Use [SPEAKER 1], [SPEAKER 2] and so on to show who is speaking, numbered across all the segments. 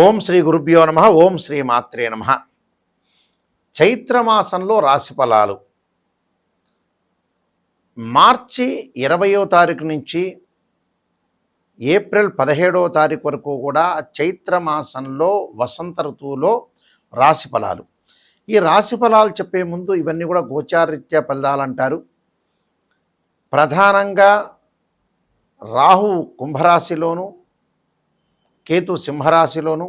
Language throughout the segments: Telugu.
[SPEAKER 1] ఓం శ్రీ గురుభ్యో నమ. ఓం శ్రీ మాత్రే నమ. చైత్రమాసంలో రాశిఫలాలు మార్చి 20వ తారీఖు నుంచి ఏప్రిల్ 17వ తారీఖు వరకు కూడా చైత్రమాసంలో వసంత ఋతువులో రాశిఫలాలు. ఈ రాశిఫలాలు చెప్పే ముందు ఇవన్నీ కూడా గోచారరీత్యా ఫలితాలంటారు. ప్రధానంగా రాహు కుంభరాశిలోను, కేతు సింహరాశిలోను,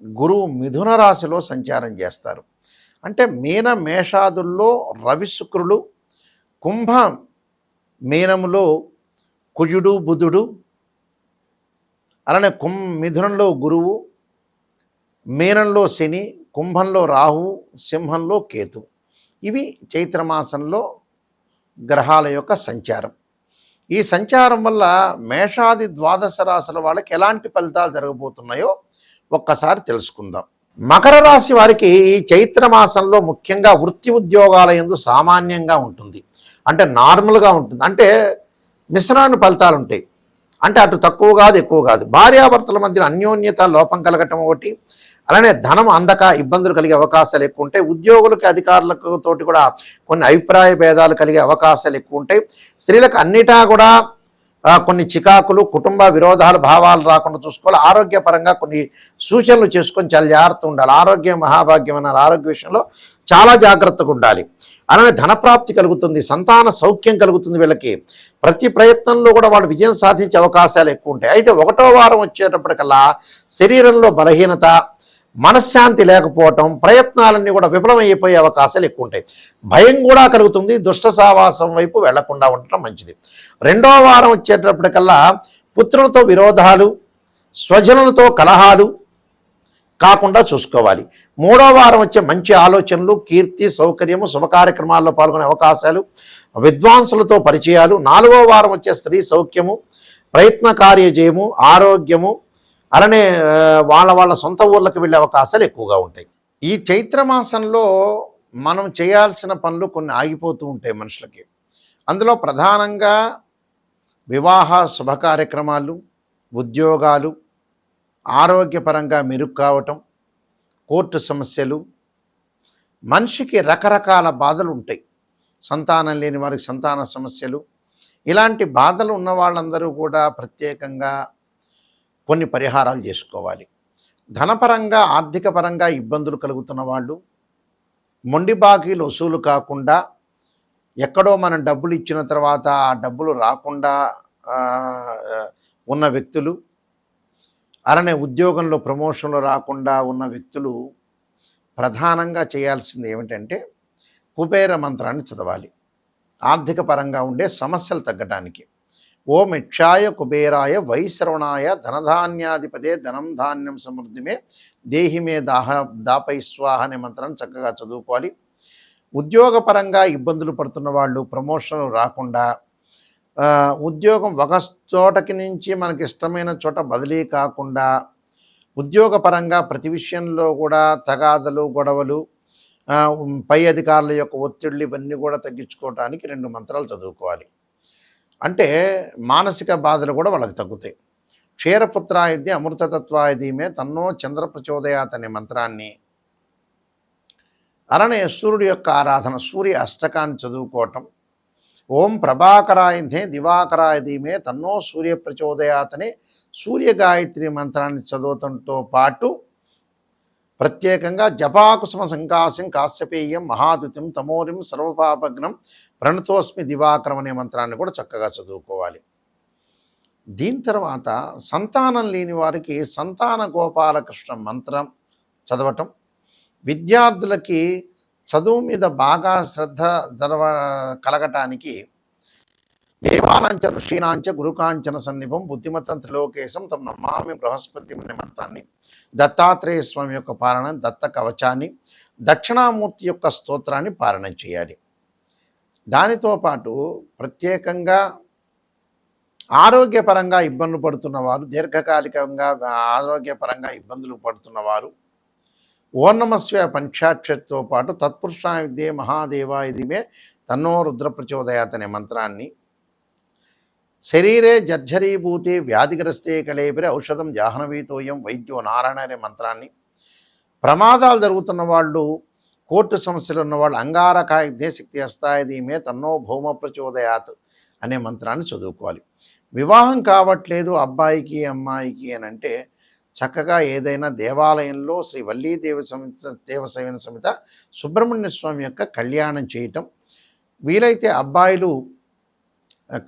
[SPEAKER 1] గురువు మిథున రాశిలో సంచారం చేస్తారు. అంటే మీన మేషాదుల్లో రవి శుక్రులు, కుంభ మీనములో కుజుడు బుధుడు, అలానే మిథునంలో గురువు, మీనంలో శని, కుంభంలో రాహు, సింహంలో కేతు. ఇవి చైత్రమాసంలో గ్రహాల యొక్క సంచారం. ఈ సంచారం వల్ల మేషాది ద్వాదశ రాశుల వాళ్ళకి ఎలాంటి ఫలితాలు జరగబోతున్నాయో ఒక్కసారి తెలుసుకుందాం. మకర రాశి వారికి ఈ చైత్రమాసంలో ముఖ్యంగా వృత్తి ఉద్యోగాల యందు సామాన్యంగా ఉంటుంది, అంటే నార్మల్గా ఉంటుంది. అంటే మిశ్రమైన ఫలితాలు ఉంటాయి. అంటే అటు తక్కువ కాదు ఎక్కువ కాదు. భార్యాభర్తల మధ్య అన్యోన్యత లోపం కలగటం ఒకటి, అలానే ధనం అందక ఇబ్బందులు కలిగే అవకాశాలు ఎక్కువ ఉంటాయి. ఉద్యోగులకి అధికారులకు తోటి కూడా కొన్ని అభిప్రాయ భేదాలు కలిగే అవకాశాలు ఎక్కువ ఉంటాయి. స్త్రీలకు అన్నిటా కూడా కొన్ని చికాకులు, కుటుంబ విరోధాలు, భావాలు రాకుండా చూసుకోవాలి. ఆరోగ్యపరంగా కొన్ని సూచనలు చేసుకొని చాలా జాగ్రత్త ఉండాలి. ఆరోగ్యం మహాభాగ్యం అన్నారు. ఆరోగ్య విషయంలో చాలా జాగ్రత్తగా ఉండాలి. అలానే ధనప్రాప్తి కలుగుతుంది, సంతాన సౌఖ్యం కలుగుతుంది. వీళ్ళకి ప్రతి ప్రయత్నంలో కూడా వాళ్ళు విజయం సాధించే అవకాశాలు ఎక్కువ ఉంటాయి. అయితే 1వ వారం వచ్చేటప్పటికల్లా శరీరంలో బలహీనత, మనశ్శాంతి లేకపోవటం, ప్రయత్నాలన్నీ కూడా విఫలమైపోయే అవకాశాలు ఎక్కువ ఉంటాయి. భయం కూడా కలుగుతుంది. దుష్ట సావాసం వైపు వెళ్లకుండా ఉండటం మంచిది. 2వ వారం వచ్చేటప్పటికల్లా పుత్రులతో విరోధాలు, స్వజనులతో కలహాలు కాకుండా చూసుకోవాలి. 3వ వారం వచ్చే మంచి ఆలోచనలు, కీర్తి, సౌకర్యము, శుభ కార్యక్రమాల్లో పాల్గొనే అవకాశాలు, విద్వాంసులతో పరిచయాలు. 4వ వారం వచ్చే స్త్రీ సౌఖ్యము, ప్రయత్న కార్యజయము, ఆరోగ్యము, అలానే వాళ్ళ సొంత ఊర్లకు వెళ్ళే అవకాశాలు ఎక్కువగా ఉంటాయి. ఈ చైత్రమాసంలో మనం చేయాల్సిన పనులు కొన్ని ఆగిపోతూ ఉంటాయి మనుషులకి. అందులో ప్రధానంగా వివాహ శుభ కార్యక్రమాలు, ఉద్యోగాలు, ఆరోగ్యపరంగా మెరుగు కావటం, కోర్టు సమస్యలు, మనిషికి రకరకాల బాధలు ఉంటాయి. సంతానం లేని వారికి సంతాన సమస్యలు, ఇలాంటి బాధలు ఉన్న వాళ్ళందరూ కూడా ప్రత్యేకంగా కొన్ని పరిహారాలు చేసుకోవాలి. ధనపరంగా ఆర్థిక పరంగా ఇబ్బందులు కలుగుతున్న వాళ్ళు, మొండి బాకీలు వసూలు కాకుండా, ఎక్కడో మనం డబ్బులు ఇచ్చిన తర్వాత ఆ డబ్బులు రాకుండా ఉన్న వ్యక్తులు, అలానే ఉద్యోగంలో ప్రమోషన్లు రాకుండా ఉన్న వ్యక్తులు ప్రధానంగా చేయాల్సింది ఏమిటంటే కుబేర మంత్రాన్ని చదవాలి. ఆర్థిక పరంగా ఉండే సమస్యలు తగ్గటానికి. ఓం యక్షాయ కుబేరాయ వైశ్రవణాయ ధనధాన్యాధిపతే ధనం ధాన్యం సమృద్ధిమే దేహిమే దాపై స్వాహ అనే మంత్రాన్ని చక్కగా చదువుకోవాలి. ఉద్యోగపరంగా ఇబ్బందులు పడుతున్న వాళ్ళు, ప్రమోషన్లు రాకుండా, ఉద్యోగం ఒక చోటకి నుంచి మనకి ఇష్టమైన చోట బదిలీ కాకుండా, ఉద్యోగపరంగా ప్రతి విషయంలో కూడా తగాదలు, గొడవలు, పై అధికారుల యొక్క ఒత్తిళ్ళు ఇవన్నీ కూడా తగ్గించుకోవడానికి 2 మంత్రాలు చదువుకోవాలి. అంటే మానసిక బాధలు కూడా వాళ్ళకి తగ్గుతాయి. క్షీరపుత్రాయుధి అమృతతత్వాయుధీమే తన్నో చంద్ర ప్రచోదయాత్ అనే మంత్రాన్ని, అలానే సూర్యుడి యొక్క ఆరాధన, సూర్య అష్టకాన్ని చదువుకోవటం. ఓం ప్రభాకరాయుధే దివాకరాయుధీమే తన్నో సూర్య ప్రచోదయాత్ అనే సూర్య గాయత్రి మంత్రాన్ని చదవటంతో పాటు ప్రత్యేకంగా జపాకుసుమ సంకాశం కాశ్యపేయం మహాదుతిం తమోరిం సర్వపాపగ్నం ప్రణతోస్మి దివాకరం అనే మంత్రాన్ని కూడా చక్కగా చదువుకోవాలి. దీని తర్వాత సంతానం లేని వారికి సంతాన గోపాలకృష్ణ మంత్రం చదవటం, విద్యార్థులకి చదువు మీద బాగా శ్రద్ధ కలగటానికి దేవానాంచ ఋషీనాంచ గురుకాంచన సన్నిభం బుద్ధిమత్తం త్రిలోకేశం తమ నమామి బృహస్పతి అనే మంత్రాన్ని, దత్తాత్రేయ స్వామి యొక్క పారాయణం, దత్త కవచాన్ని, దక్షిణామూర్తి యొక్క స్తోత్రాన్ని పారాయణం చేయాలి. దానితో పాటు ప్రత్యేకంగా ఆరోగ్యపరంగా ఇబ్బందులు పడుతున్నవారు, దీర్ఘకాలికంగా ఆరోగ్యపరంగా ఇబ్బందులు పడుతున్నవారు ఓర్ణమస్వ పంచాక్షరితో పాటు తత్పురుషాయ విద్యే మహాదేవాయ దిమే తన్నో రుద్ర ప్రచోదయాత్ అనే మంత్రాన్ని శరీరే జర్జరీభూతే వ్యాధిగ్రస్తే కళేబిరి ఔషధం జాహ్నవీతోయం వైద్యో నారాయణ అనే మంత్రాన్ని, ప్రమాదాలు జరుగుతున్న వాళ్ళు, కోర్టు సమస్యలు ఉన్నవాళ్ళు అంగారకాయ శక్తి అస్తాయ ధీమే తన్నో భౌమ ప్రచోదయాత్ అనే మంత్రాన్ని చదువుకోవాలి. వివాహం కావట్లేదు అబ్బాయికి అమ్మాయికి అని అంటే చక్కగా ఏదైనా దేవాలయంలో శ్రీ వల్లీ దేవసేన సమిత సుబ్రహ్మణ్య స్వామి యొక్క కళ్యాణం చేయటం, వీలైతే అబ్బాయిలు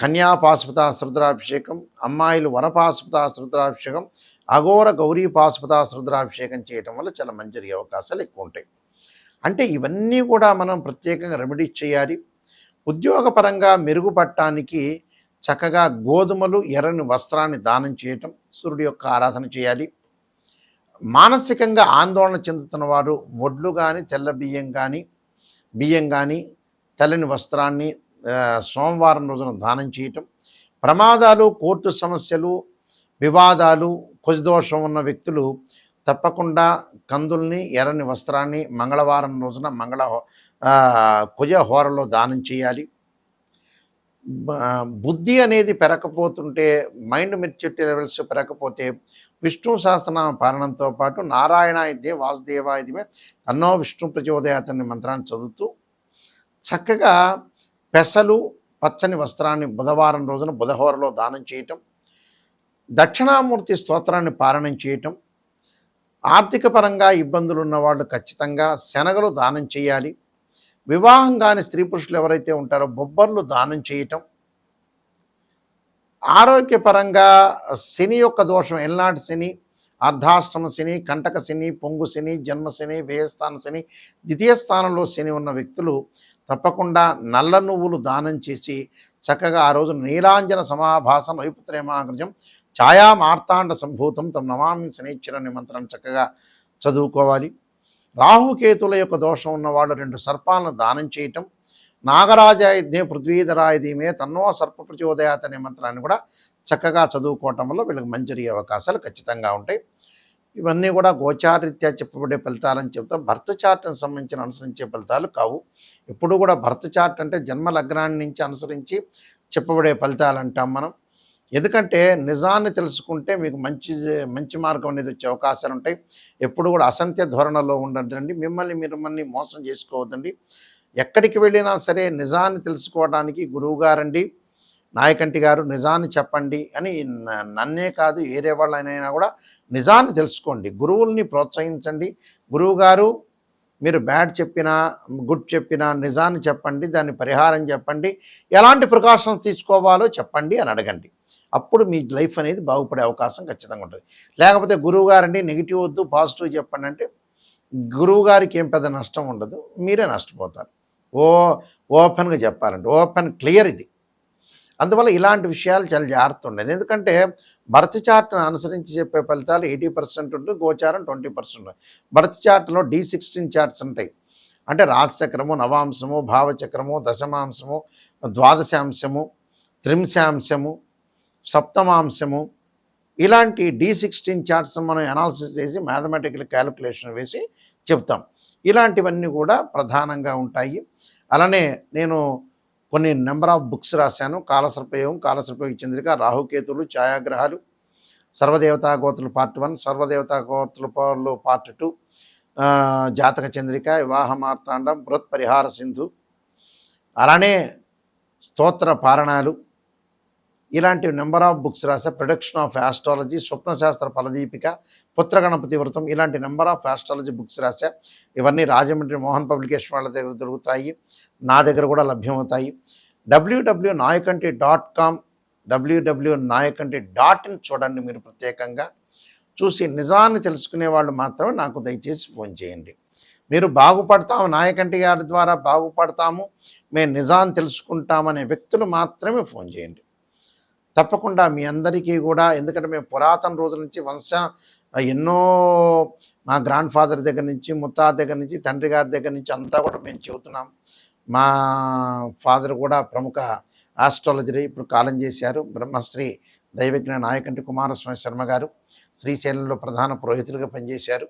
[SPEAKER 1] కన్యాపాశుపత రుద్రాభిషేకం, అమ్మాయిలు వరపాశుపత రుద్రాభిషేకం, అఘోర గౌరీ పాశుపత రుద్రాభిషేకం చేయటం వల్ల చాలా మంచి అవకాశాలు ఎక్కువ ఉంటాయి. అంటే ఇవన్నీ కూడా మనం ప్రత్యేకంగా రెమెడీస్ చేయాలి. ఉద్యోగపరంగా మెరుగుపడటానికి చక్కగా గోధుమలు, ఎర్రని వస్త్రాన్ని దానం చేయటం, సూర్యుడి యొక్క ఆరాధన చేయాలి. మానసికంగా ఆందోళన చెందుతున్న వారు వడ్లు కానీ, తెల్ల బియ్యం కానీ, తెల్లని వస్త్రాన్ని సోమవారం రోజున దానం చేయటం, ప్రమాదాలు, కోర్టు సమస్యలు, వివాదాలు, కుజదోషం ఉన్న వ్యక్తులు తప్పకుండా కందుల్ని, ఎర్రని వస్త్రాన్ని మంగళవారం రోజున కుజ హోరలో దానం చేయాలి. బుద్ధి అనేది పెరగకపోతుంటే, మైండ్ మెచ్యూరిటీ లెవెల్స్ పెరగకపోతే విష్ణు సహస్రనామ పారాయణంతో పాటు నారాయణాయదే వాసుదేవాయదిమే తన్నో విష్ణు ప్రచోదయాత్ అనే మంత్రాన్ని చదువుతూ చక్కగా పెసలు, పచ్చని వస్త్రాన్ని బుధవారం రోజున బుధహోరలో దానం చేయటం, దక్షిణామూర్తి స్తోత్రాన్ని పారాయణం చేయటం, ఆర్థిక పరంగా ఇబ్బందులు ఉన్నవాళ్ళు ఖచ్చితంగా శనగలు దానం చేయాలి. వివాహం కాని స్త్రీ పురుషులు ఎవరైతే ఉంటారో బొబ్బర్లు దానం చేయటం, ఆరోగ్యపరంగా శని యొక్క దోషం, ఎల్నాటి శని, అర్ధాష్టమ శని, కంటక శని, పొంగు శని, జన్మ శని, వ్యయస్థాన శని, ద్వితీయ స్థానంలో శని ఉన్న వ్యక్తులు తప్పకుండా నల్ల నువ్వులు దానం చేసి చక్కగా ఆ రోజు నీలాంజన సమాభాసం వైపుత్రేమాగ్రజం ఛాయా మార్తాండ సంభూతం తమ నమామి శనిశ్చరని మంత్రాన్ని చక్కగా చదువుకోవాలి. రాహుకేతుల యొక్క దోషం ఉన్నవాళ్ళు 2 సర్పాలను దానం చేయటం, నాగరాజాయుధే పృథ్వీధరాయుధీమే తన్నో సర్ప ప్రచోదయాత్ అనే మంత్రాన్ని కూడా చక్కగా చదువుకోవటం వల్ల వీళ్ళకి మంచి అవకాశాలు ఖచ్చితంగా ఉంటాయి. ఇవన్నీ కూడా గోచారీత్యా చెప్పబడే ఫలితాలని చెప్తాం. భర్త చార్ట్ని సంబంధించిన అనుసరించే ఫలితాలు కావు. ఎప్పుడు కూడా భర్త చార్ట్ అంటే జన్మ లగ్నాన్ని నుంచి అనుసరించి చెప్పబడే ఫలితాలు అంటాం మనం. ఎందుకంటే నిజాన్ని తెలుసుకుంటే మీకు మంచి మార్గం అనేది వచ్చే అవకాశాలు ఉంటాయి. ఎప్పుడు కూడా అసంత్య ధోరణలో ఉండద్దండి. మిమ్మల్ని మోసం చేసుకోవద్దండి. ఎక్కడికి వెళ్ళినా సరే నిజాన్ని తెలుసుకోవడానికి గురువుగారండి, నాయకంటి గారు నిజాన్ని చెప్పండి అని నన్నే కాదు వేరే వాళ్ళైనా కూడా నిజాన్ని తెలుసుకోండి. గురువుల్ని ప్రోత్సహించండి. గురువుగారు మీరు బ్యాడ్ చెప్పినా గుడ్ చెప్పినా నిజాన్ని చెప్పండి, దాన్ని పరిహారం చెప్పండి, ఎలాంటి ప్రికాషన్స్ తీసుకోవాలో చెప్పండి అని అడగండి. అప్పుడు మీ లైఫ్ అనేది బాగుపడే అవకాశం ఖచ్చితంగా ఉంటుంది. లేకపోతే గురువుగారండి నెగిటివ్ వద్దు పాజిటివ్ చెప్పండి అంటే గురువుగారికి ఏం పెద్ద నష్టం ఉండదు, మీరే నష్టపోతారు. ఓపెన్గా చెప్పాలంటే ఓపెన్ క్లియర్ ఇది. అందువల్ల ఇలాంటి విషయాలు చాలా జాగ్రత్త ఉండేది. ఎందుకంటే బర్త్ చార్ట్ను అనుసరించి చెప్పే ఫలితాలు 80% ఉంటుంది, గోచారం 20%. బర్త్ చార్ట్లో D16 చార్ట్స్ ఉంటాయి. అంటే రాశిచక్రము, నవాంశము, భావచక్రము, దశమాంశము, ద్వాదశాంశము, త్రింశాంశము, సప్తమాంశము, ఇలాంటి D16 చార్ట్స్ మనం అనాలిసిస్ చేసి మ్యాథమెటికల్ క్యాలిక్యులేషన్ వేసి చెప్తాం. ఇలాంటివన్నీ కూడా ప్రధానంగా ఉంటాయి. అలానే నేను కొన్ని నెంబర్ ఆఫ్ బుక్స్ రాశాను. కాలసర్పయోగం, కాలసర్పయోగ చంద్రిక, రాహుకేతులు, ఛాయాగ్రహాలు, సర్వదేవతా గోత్రులు పార్ట్ 1, సర్వదేవతా గోత్రులు పార్ట్ 2, జాతక చంద్రిక, వివాహ మార్తాండం, బృహత్ పరిహార సింధు, అలానే స్తోత్ర పారణాలు, ఇలాంటి నెంబర్ ఆఫ్ బుక్స్ రాసా. ప్రొడక్షన్ ఆఫ్ ఆస్ట్రాలజీ, స్వప్నశాస్త్ర ఫలదీపిక, పుత్రగణపతి వ్రతం, ఇలాంటి నెంబర్ ఆఫ్ ఆస్ట్రాలజీ బుక్స్ రాసా. ఇవన్నీ రాజమండ్రి మోహన్ పబ్లికేషన్ వాళ్ళ దగ్గర దొరుకుతాయి, నా దగ్గర కూడా లభ్యమవుతాయి. www.nayakanti.com, www.nayakanti.in చూడండి. మీరు ప్రత్యేకంగా చూసి నిజాన్ని తెలుసుకునే వాళ్ళు మాత్రమే నాకు దయచేసి ఫోన్ చేయండి. మీరు బాగుపడతాము, నాయకంటి గారి ద్వారా బాగుపడతాము, మేము నిజాన్ని తెలుసుకుంటామనే వ్యక్తులు మాత్రమే ఫోన్ చేయండి. తప్పకుండా మీ అందరికీ కూడా, ఎందుకంటే మేము పురాతన రోజుల నుంచి ఎన్నో మా గ్రాండ్ ఫాదర్ దగ్గర నుంచి, ముత్తాత దగ్గర నుంచి, తండ్రి గారి దగ్గర నుంచి అంతా కూడా మేము చెబుతున్నాం. మా ఫాదర్ కూడా ప్రముఖ ఆస్ట్రాలజరీ, ఇప్పుడు కాలం చేశారు. బ్రహ్మశ్రీ దైవజ్ఞ నాయకంటి కుమారస్వామి శర్మ గారు శ్రీశైలంలో ప్రధాన పురోహితులుగా పనిచేశారు.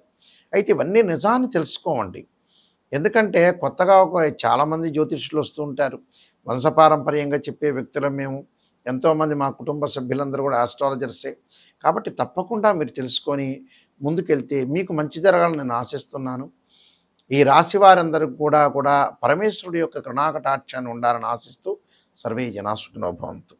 [SPEAKER 1] అయితే ఇవన్నీ నిజాన్ని తెలుసుకోమండి. ఎందుకంటే కొత్తగా చాలామంది జ్యోతిష్యులు వస్తూ ఉంటారు. వంశపారంపర్యంగా చెప్పే వ్యక్తులం మేము, ఎంతోమంది మా కుటుంబ సభ్యులందరూ కూడా ఆస్ట్రాలజర్సే. కాబట్టి తప్పకుండా మీరు తెలుసుకొని ముందుకెళ్తే మీకు మంచి జరగాలని నేను ఆశిస్తున్నాను. ఈ రాశి వారందరికి కూడా పరమేశ్వరుడి యొక్క కరుణాకటాక్షాన్ని ఉండాలని ఆశిస్తూ సర్వే జనా సుఖినో భవంతు.